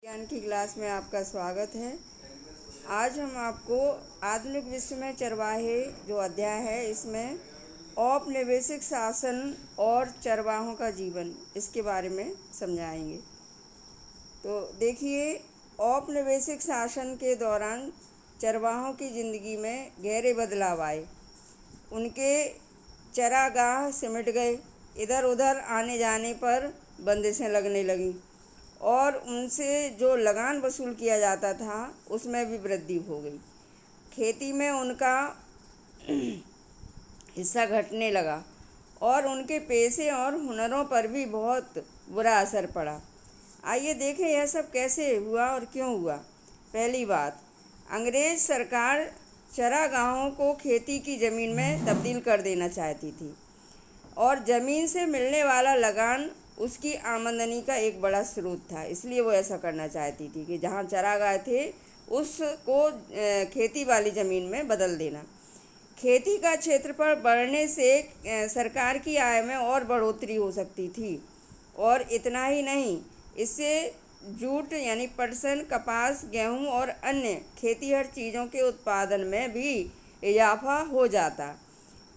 ज्ञान की क्लास में आपका स्वागत है। आज हम आपको आधुनिक विश्व में चरवाहे जो अध्याय है इसमें औपनिवेशिक शासन और चरवाहों का जीवन इसके बारे में समझाएंगे। तो देखिए, औपनिवेशिक शासन के दौरान चरवाहों की ज़िंदगी में गहरे बदलाव आए। उनके चरागाह सिमट गए, इधर उधर आने जाने पर बंदिशें लगने लगीं और उनसे जो लगान वसूल किया जाता था उसमें भी वृद्धि हो गई। खेती में उनका हिस्सा घटने लगा और उनके पेशे और हुनरों पर भी बहुत बुरा असर पड़ा। आइए देखें यह सब कैसे हुआ और क्यों हुआ। पहली बात, अंग्रेज सरकार चरागाहों को खेती की ज़मीन में तब्दील कर देना चाहती थी और ज़मीन से मिलने वाला लगान उसकी आमदनी का एक बड़ा स्रोत था। इसलिए वो ऐसा करना चाहती थी कि जहाँ चरागाह थे उसको खेती वाली ज़मीन में बदल देना। खेती का क्षेत्रफल बढ़ने से सरकार की आय में और बढ़ोतरी हो सकती थी और इतना ही नहीं, इससे जूट यानी पटसन, कपास, गेहूं और अन्य खेतीहर चीज़ों के उत्पादन में भी इजाफा हो जाता,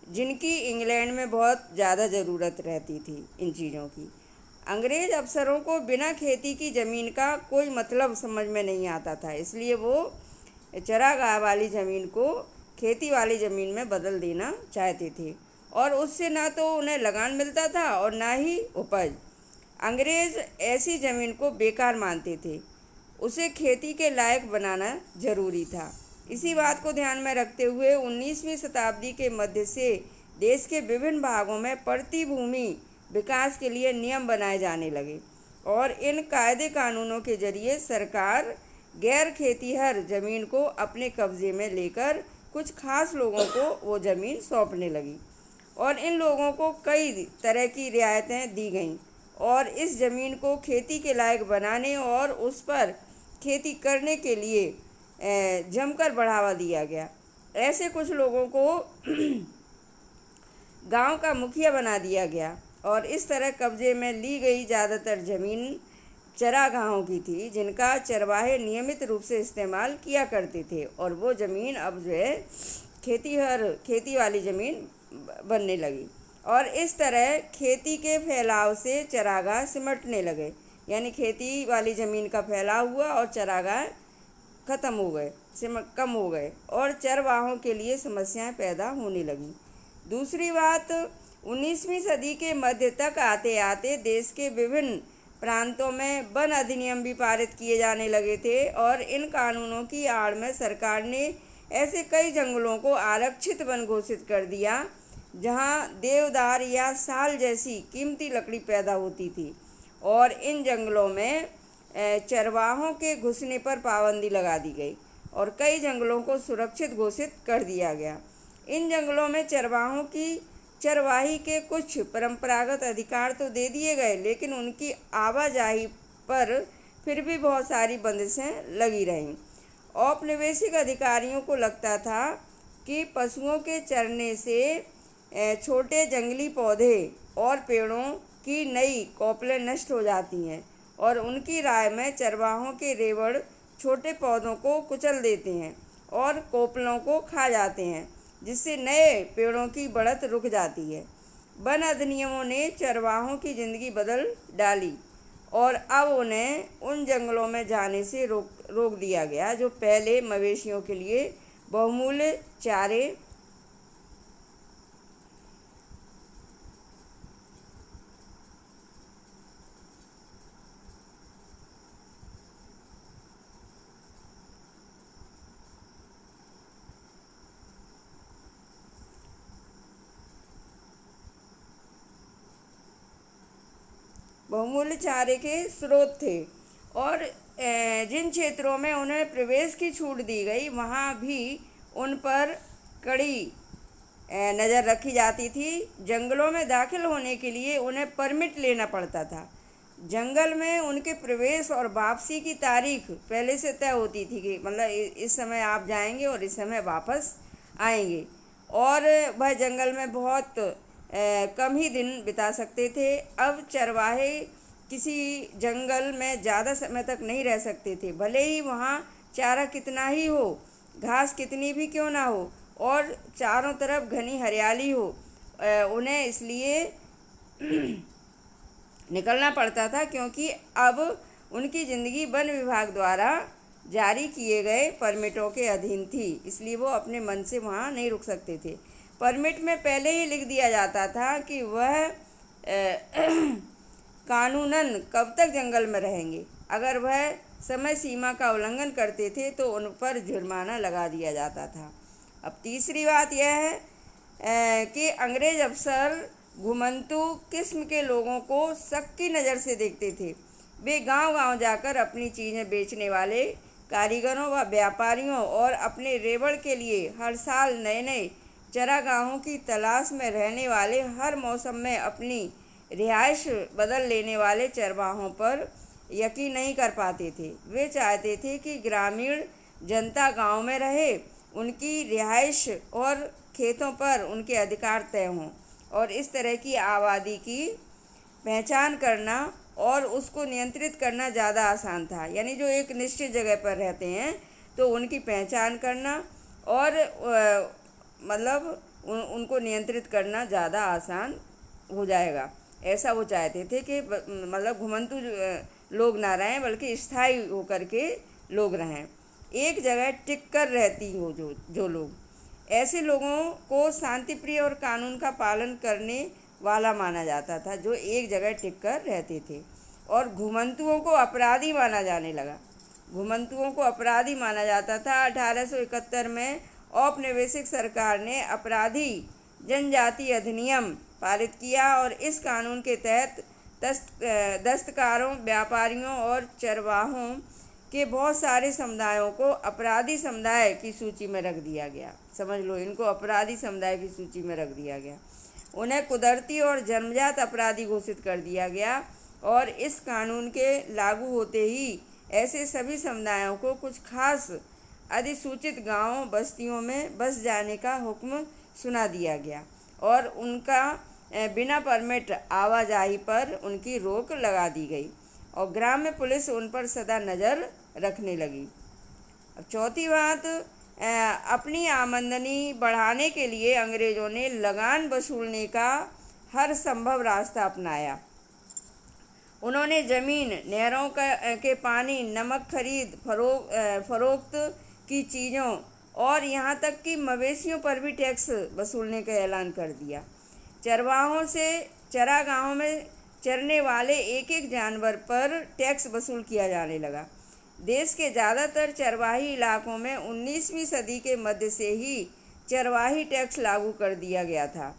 जिनकी इंग्लैंड में बहुत ज़्यादा ज़रूरत रहती थी इन चीज़ों की। अंग्रेज अफसरों को बिना खेती की ज़मीन का कोई मतलब समझ में नहीं आता था, इसलिए वो चरागाह वाली ज़मीन को खेती वाली ज़मीन में बदल देना चाहते थे और उससे ना तो उन्हें लगान मिलता था और ना ही उपज। अंग्रेज़ ऐसी ज़मीन को बेकार मानते थे, उसे खेती के लायक बनाना ज़रूरी था। इसी बात को ध्यान में रखते हुए 19वीं शताब्दी के मध्य से देश के विभिन्न भागों में प्रतिभूमि विकास के लिए नियम बनाए जाने लगे और इन कायदे कानूनों के जरिए सरकार गैर खेतीहर ज़मीन को अपने कब्ज़े में लेकर कुछ खास लोगों को वो ज़मीन सौंपने लगी और इन लोगों को कई तरह की रियायतें दी गईं और इस ज़मीन को खेती के लायक बनाने और उस पर खेती करने के लिए जमकर बढ़ावा दिया गया। ऐसे कुछ लोगों को गांव का मुखिया बना दिया गया और इस तरह कब्जे में ली गई ज़्यादातर ज़मीन चरागाहों की थी, जिनका चरवाहे नियमित रूप से इस्तेमाल किया करते थे और वो ज़मीन अब जो है खेती वाली ज़मीन बनने लगी और इस तरह खेती के फैलाव से चरागाह सिमटने लगे, यानी खेती वाली ज़मीन का फैलाव हुआ और चरागाह ख़त्म हो गए, कम हो गए और चरवाहों के लिए समस्याएं पैदा होने लगी। दूसरी बात, 19वीं सदी के मध्य तक आते आते देश के विभिन्न प्रांतों में वन अधिनियम भी पारित किए जाने लगे थे और इन कानूनों की आड़ में सरकार ने ऐसे कई जंगलों को आरक्षित वन घोषित कर दिया जहां देवदार या साल जैसी कीमती लकड़ी पैदा होती थी और इन जंगलों में चरवाहों के घुसने पर पाबंदी लगा दी गई और कई जंगलों को सुरक्षित घोषित कर दिया गया। इन जंगलों में चरवाहों की चरवाही के कुछ परंपरागत अधिकार तो दे दिए गए, लेकिन उनकी आवाजाही पर फिर भी बहुत सारी बंदिशें लगी रहीं। औपनिवेशिक अधिकारियों को लगता था कि पशुओं के चरने से छोटे जंगली पौधे और पेड़ों की नई कोपलें नष्ट हो जाती हैं और उनकी राय में चरवाहों के रेवड़ छोटे पौधों को कुचल देते हैं और कोपलों को खा जाते हैं, जिससे नए पेड़ों की बढ़त रुक जाती है। वन अधिनियमों ने चरवाहों की ज़िंदगी बदल डाली और अब उन्हें उन जंगलों में जाने से रोक दिया गया जो पहले मवेशियों के लिए बहुमूल्य चारे के स्रोत थे और जिन क्षेत्रों में उन्हें प्रवेश की छूट दी गई वहाँ भी उन पर कड़ी नज़र रखी जाती थी। जंगलों में दाखिल होने के लिए उन्हें परमिट लेना पड़ता था। जंगल में उनके प्रवेश और वापसी की तारीख पहले से तय होती थी कि मतलब इस समय आप जाएंगे और इस समय वापस आएंगे और वह जंगल में बहुत कम ही दिन बिता सकते थे। अब चरवाहे किसी जंगल में ज़्यादा समय तक नहीं रह सकते थे, भले ही वहाँ चारा कितना ही हो, घास कितनी भी क्यों ना हो और चारों तरफ घनी हरियाली हो। उन्हें इसलिए निकलना पड़ता था क्योंकि अब उनकी ज़िंदगी वन विभाग द्वारा जारी किए गए परमिटों के अधीन थी, इसलिए वो अपने मन से वहाँ नहीं रुक सकते थे। परमिट में पहले ही लिख दिया जाता था कि वह कानूनन कब तक जंगल में रहेंगे। अगर वह समय सीमा का उल्लंघन करते थे तो उन पर जुर्माना लगा दिया जाता था। अब तीसरी बात यह है कि अंग्रेज अफसर घुमंतु किस्म के लोगों को शक की नज़र से देखते थे। वे गांव-गांव जाकर अपनी चीज़ें बेचने वाले कारीगरों व व्यापारियों और अपने रेवड़ के लिए हर साल नए नए चरागाहों की तलाश में रहने वाले, हर मौसम में अपनी रिहाइश बदल लेने वाले चरवाहों पर यकीन नहीं कर पाते थे। वे चाहते थे कि ग्रामीण जनता गांव में रहे, उनकी रिहाइश और खेतों पर उनके अधिकार तय हों, और इस तरह की आबादी की पहचान करना और उसको नियंत्रित करना ज़्यादा आसान था। यानी जो एक निश्चित जगह पर रहते हैं तो उनकी पहचान करना और मतलब उनको नियंत्रित करना ज़्यादा आसान हो जाएगा, ऐसा वो चाहते थे कि मतलब घुमंतु लोग ना रहें बल्कि स्थायी होकर के लोग रहें, एक जगह टिक कर रहती हो जो लोग। ऐसे लोगों को शांति प्रिय और कानून का पालन करने वाला माना जाता था, जो एक जगह टिक कर रहते थे। और घुमंतुओं को अपराधी माना जाने लगा। घुमंतुओं को अपराधी माना जाता था। 1871 में औपनिवेशिक सरकार ने अपराधी जनजाति अधिनियम पारित किया और इस कानून के तहत दस्तकारों, व्यापारियों और चरवाहों के बहुत सारे समुदायों को अपराधी समुदाय की सूची में रख दिया गया। समझ लो, इनको अपराधी समुदाय की सूची में रख दिया गया। उन्हें कुदरती और जन्मजात अपराधी घोषित कर दिया गया और इस कानून के लागू होते ही ऐसे सभी समुदायों को कुछ खास अधिसूचित गांवों बस्तियों में बस जाने का हुक्म सुना दिया गया और उनका बिना परमिट आवाजाही पर उनकी रोक लगा दी गई और ग्राम्य पुलिस उन पर सदा नज़र रखने लगी। अब चौथी बात, अपनी आमदनी बढ़ाने के लिए अंग्रेज़ों ने लगान वसूलने का हर संभव रास्ता अपनाया। उन्होंने ज़मीन, नहरों के पानी, नमक खरीद फरोख्त की चीज़ों और यहाँ तक कि मवेशियों पर भी टैक्स वसूलने का ऐलान कर दिया। चरवाहों से चरागाहों में चरने वाले एक एक जानवर पर टैक्स वसूल किया जाने लगा। देश के ज़्यादातर चरवाही इलाकों में 19वीं सदी के मध्य से ही चरवाही टैक्स लागू कर दिया गया था।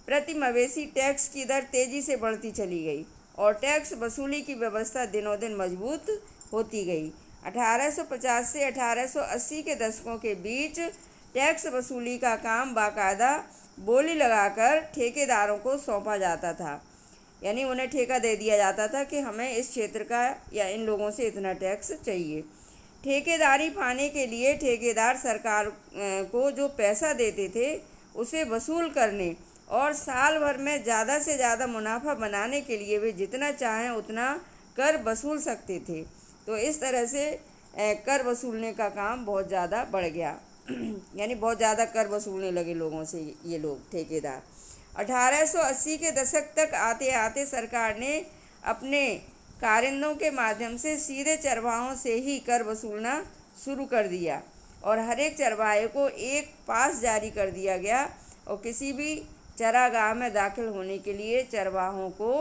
प्रति मवेशी टैक्स की दर तेज़ी से बढ़ती चली गई और टैक्स वसूली की व्यवस्था दिनों दिन मजबूत होती गई। 1850 से 1880 के दशकों के बीच टैक्स वसूली का काम बाकायदा बोली लगाकर ठेकेदारों को सौंपा जाता था। यानी उन्हें ठेका दे दिया जाता था कि हमें इस क्षेत्र का या इन लोगों से इतना टैक्स चाहिए। ठेकेदारी पाने के लिए ठेकेदार सरकार को जो पैसा देते थे उसे वसूल करने और साल भर में ज़्यादा से ज़्यादा मुनाफा बनाने के लिए वे जितना चाहें उतना कर वसूल सकते थे। तो इस तरह से कर वसूलने का काम बहुत ज़्यादा बढ़ गया यानी बहुत ज़्यादा कर वसूलने लगे लोगों से ये लोग ठेकेदार। 1880 के दशक तक आते आते सरकार ने अपने कारिंदों के माध्यम से सीधे चरवाहों से ही कर वसूलना शुरू कर दिया और हर एक चरवाहे को एक पास जारी कर दिया गया और किसी भी चरागाह में दाखिल होने के लिए चरवाहों को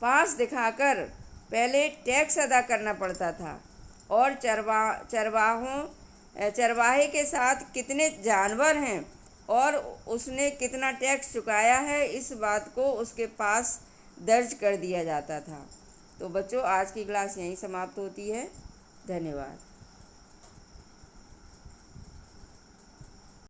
पास दिखाकर पहले टैक्स अदा करना पड़ता था और चरवाहे के साथ कितने जानवर हैं और उसने कितना टैक्स चुकाया है इस बात को उसके पास दर्ज कर दिया जाता था। तो बच्चों, आज की क्लास यहीं समाप्त होती है। धन्यवाद।